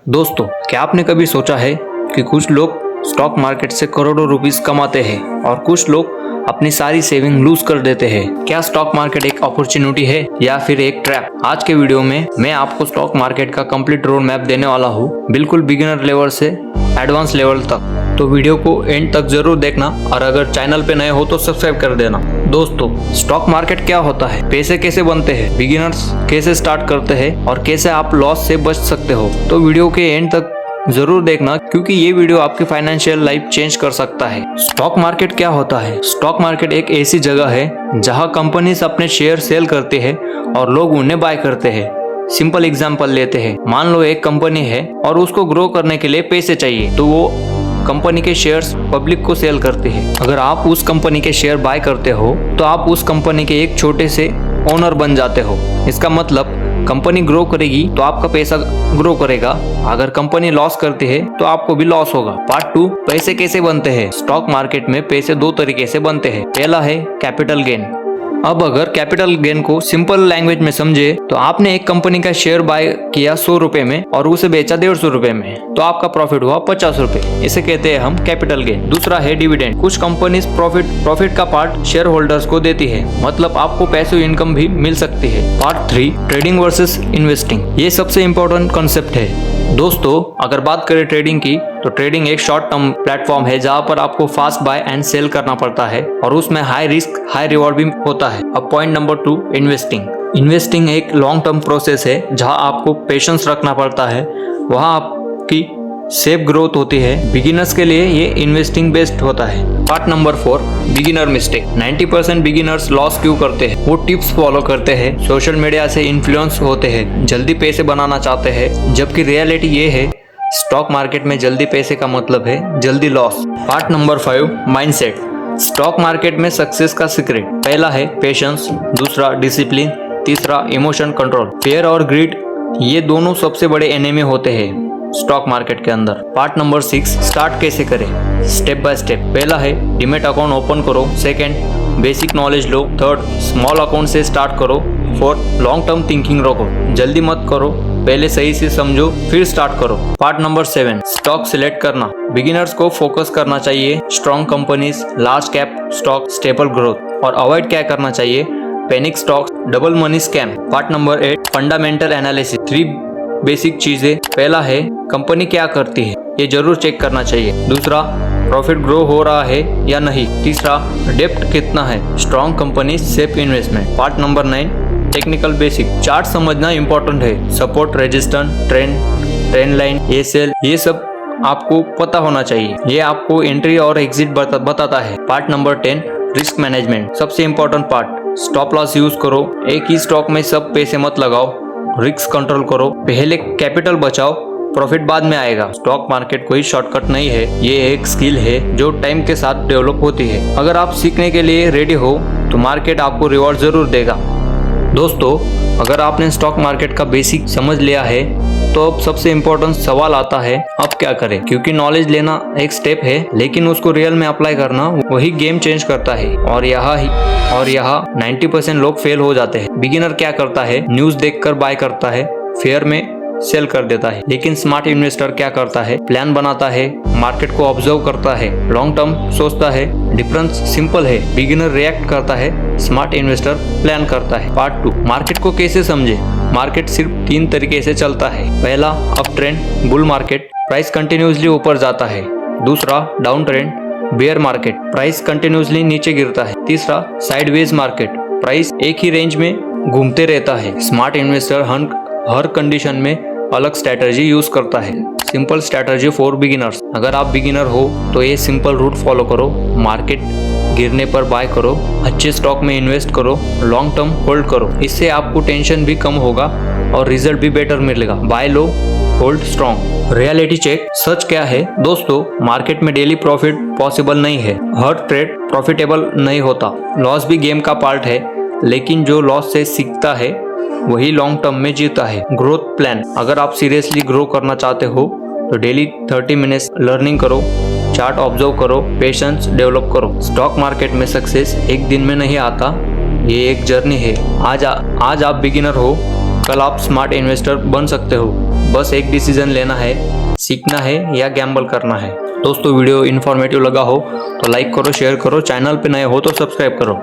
दोस्तों, क्या आपने कभी सोचा है कि कुछ लोग स्टॉक मार्केट से करोड़ों रुपीस कमाते हैं और कुछ लोग अपनी सारी सेविंग लूज कर देते हैं। क्या स्टॉक मार्केट एक अपॉर्चुनिटी है या फिर एक ट्रैप? आज के वीडियो में मैं आपको स्टॉक मार्केट का कंप्लीट रोड मैप देने वाला हूँ, बिल्कुल बिगिनर लेवल से एडवांस लेवल तक। तो वीडियो को एंड तक जरूर देखना और अगर चैनल पे नए हो तो सब्सक्राइब कर देना। दोस्तों, स्टॉक मार्केट क्या होता है, पैसे कैसे बनते हैं, बिगिनर्स कैसे स्टार्ट करते हैं और कैसे आप लॉस से बच सकते हो, तो वीडियो के एंड तक जरूर देखना क्योंकि ये वीडियो आपकी फाइनेंशियल लाइफ चेंज कर सकता है। स्टॉक मार्केट क्या होता है? स्टॉक मार्केट एक ऐसी जगह है जहां कंपनीज अपने शेयर सेल करते हैं और लोग उन्हें बाय करते हैं। सिंपल एग्जांपल लेते हैं, मान लो एक कंपनी है और उसको ग्रो करने के लिए पैसे चाहिए, तो वो कंपनी के शेयर्स पब्लिक को सेल करते हैं। अगर आप उस कंपनी के शेयर बाय करते हो तो आप उस कंपनी के एक छोटे से ओनर बन जाते हो। इसका मतलब कंपनी ग्रो करेगी तो आपका पैसा ग्रो करेगा, अगर कंपनी लॉस करती है तो आपको भी लॉस होगा। पार्ट 2, पैसे कैसे बनते हैं? स्टॉक मार्केट में पैसे दो तरीके से बनते हैं। पहला है कैपिटल गेन। अब अगर कैपिटल गेन को सिंपल लैंग्वेज में समझे तो आपने एक कंपनी का शेयर बाय किया 100 रुपए में और उसे बेचा 150 रुपए में, तो आपका प्रॉफिट हुआ 50 रुपए। इसे कहते हैं हम कैपिटल गेन। दूसरा है डिविडेंड। कुछ कंपनीज प्रॉफिट का पार्ट शेयर होल्डर्स को देती है, मतलब आपको पैसिव इनकम भी मिल सकती है। Part 3, trading versus investing. ये सबसे इम्पोर्टेंट कॉन्सेप्ट है। दोस्तों, अगर बात करें ट्रेडिंग की, तो ट्रेडिंग एक शॉर्ट टर्म प्लेटफॉर्म है जहां पर आपको फास्ट बाय एंड सेल करना पड़ता है और उसमें हाई रिस्क हाई रिवॉर्ड भी होता है। अब पॉइंट नंबर 2, इन्वेस्टिंग। इन्वेस्टिंग एक लॉन्ग टर्म प्रोसेस है जहां आपको पेशेंस रखना पड़ता है, वहां आपकी सेफ ग्रोथ होती है। बिगिनर्स के लिए ये इन्वेस्टिंग बेस्ट होता है। Part number 4, beginner mistake. 90% beginners loss क्यों करते हैं? वो टिप्स फॉलो करते हैं, सोशल मीडिया से इन्फ्लुएंस होते हैं, जल्दी पैसे बनाना चाहते हैं, जबकि रियलिटी ये है स्टॉक मार्केट में जल्दी पैसे का मतलब है जल्दी loss. Part number 5, mindset. Stock market में सक्सेस का सीक्रेट। पहला है पेशेंस, दूसरा डिसिप्लिन, तीसरा इमोशन कंट्रोल। फेयर और ग्रीड, ये दोनों सबसे बड़े एनिमी होते हैं स्टॉक मार्केट के अंदर। पार्ट नंबर 6, स्टार्ट कैसे करें? Step by step. पहला है डीमैट अकाउंट ओपन करो। सेकंड, बेसिक नॉलेज लो। थर्ड, स्मॉल अकाउंट से स्टार्ट करो। फोर्थ, लॉन्ग टर्म थिंकिंग रखो, जल्दी मत करो, पहले सही से समझो फिर स्टार्ट करो। पार्ट नंबर 7, स्टॉक सिलेक्ट करना। बिगिनर्स को फोकस करना चाहिए strong companies, large cap stock, stable growth, और अवॉइड क्या करना चाहिए? Panic stocks, double money scam. Part number 8, fundamental analysis. 3 basic चीजें। पहला है कंपनी क्या करती है, ये जरूर चेक करना चाहिए। दूसरा, प्रॉफिट ग्रो हो रहा है या नहीं। तीसरा, डेप्ट कितना है, strong company, safe investment. Part number 9, technical basic. Chart समझना इंपॉर्टेंट है, सपोर्ट, रेजिस्टेंस, ट्रेंड लाइन, ये सेल, ये सब आपको पता होना चाहिए। ये आपको एंट्री और एग्जिट बताता है। Part number 10, risk management. सबसे important part, stop loss use करो, एक ही स्टॉक में सब पैसे मत लगाओ, रिस्क कंट्रोल करो, पहले कैपिटल बचाओ, प्रॉफिट बाद में आएगा। स्टॉक मार्केट कोई शॉर्टकट नहीं है, ये एक स्किल है जो टाइम के साथ डेवलप होती है। अगर आप सीखने के लिए रेडी हो तो मार्केट आपको रिवॉर्ड जरूर देगा। दोस्तों, अगर आपने स्टॉक मार्केट का बेसिक समझ लिया है तो अब सबसे इम्पोर्टेंट सवाल आता है, अब क्या करें? क्योंकि नॉलेज लेना एक स्टेप है, लेकिन उसको रियल में अप्लाई करना वही गेम चेंज करता है। और यहाँ 90% लोग फेल हो जाते हैं। बिगिनर क्या करता है? न्यूज देखकर बाय करता है, फेयर में सेल कर देता है। लेकिन स्मार्ट इन्वेस्टर क्या करता है? प्लान बनाता है, मार्केट को ऑब्जर्व करता है, लॉन्ग टर्म सोचता है। डिफरेंस सिंपल है, बिगिनर रिएक्ट करता है, स्मार्ट इन्वेस्टर प्लान करता है। पार्ट 2, मार्केट को कैसे समझे? मार्केट सिर्फ 3 तरीके से चलता है। पहला, up trend, bull market, price continuously ऊपर जाता है। दूसरा, down trend, bear market, price continuously नीचे गिरता है। तीसरा, साइडवेज मार्केट, प्राइस एक ही रेंज में घूमते रहता है। स्मार्ट इन्वेस्टर हर कंडीशन में अलग स्ट्रैटेजी यूज करता है। Simple strategy for beginners. अगर आप बिगिनर हो तो ये सिंपल रूट फॉलो करो, मार्केट गिरने पर बाय करो, अच्छे स्टॉक में इन्वेस्ट करो, लॉन्ग टर्म होल्ड करो। इससे आपको टेंशन भी कम होगा और रिजल्ट भी बेटर मिलेगा। बाय लो, होल्ड स्ट्रॉन्ग। रियलिटी चेक, सच क्या है? दोस्तों, मार्केट में डेली प्रॉफिट पॉसिबल नहीं है, हर ट्रेड प्रॉफिटेबल नहीं होता, लॉस भी गेम का पार्ट है, लेकिन जो लॉस से सीखता है वही लॉन्ग टर्म में जीता है। ग्रोथ प्लान, अगर आप सीरियसली ग्रो करना चाहते हो तो डेली 30 मिनट्स लर्निंग करो, चार्ट ऑब्जर्व करो, पेशेंस डेवलप करो। स्टॉक मार्केट में सक्सेस एक दिन में नहीं आता, ये एक जर्नी है। आज आप बिगिनर हो कल आप स्मार्ट इन्वेस्टर बन सकते हो। बस एक डिसीजन लेना है, सीखना है या गैम्बल करना है। दोस्तों वीडियो इन्फॉर्मेटिव लगा हो तो लाइक करो, शेयर करो, चैनल पे नए हो तो सब्सक्राइब करो।